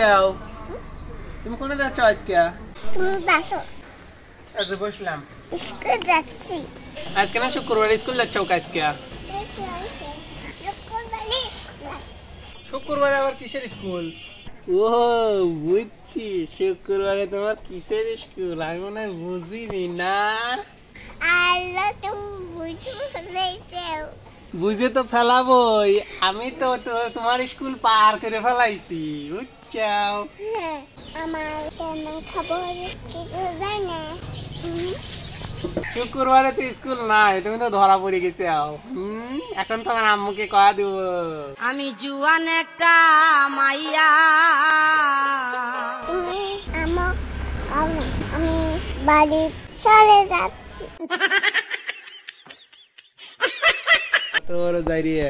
যাও? তুমি কোনে যাচ্ছ আজকে? তুমি বাসো। আচ্ছা বসলাম। স্কুল যাচ্ছি। আজকে না শুক্রবার, স্কুল যাচ্ছ আজকে? শুক্রবারে আবার কিসের স্কুল? ও বুঝছি, শুক্রবারে তোমার কিসের স্কুল? আমি মনে হয় বুঝিনি না। আল্লাহ তুমি বুঝে তো ফেলাবোই, আমি তো তোমার স্কুল পার করে ফেলাইছি, বুঝছাও? আমার খবর কি যায় না। শুক্রবারে তো স্কুল নাই, তুমি তো ধরা পড়ে গেছে। এখন তোমার আম্মুকে কয়া দিব আমি জুয়ান একটা মাইয়া। তুমি আমি বাড়ি চলে যাচ্ছি। তোর দাঁড়িয়ে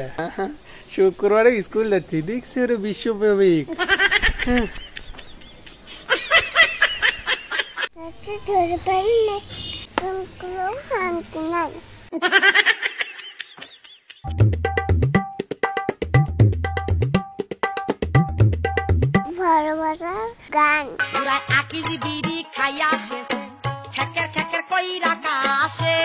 শুক্রবারে স্কুল যাচ্ছি, দেখছি ওরা বিশ্বব্যাপিক। ধরে পারি না, শান্তি নাই। বড় বড় গান পুরা আকিজি বিড়ি খাইয়া শেষে খেকের খেকের কইরা কাশে।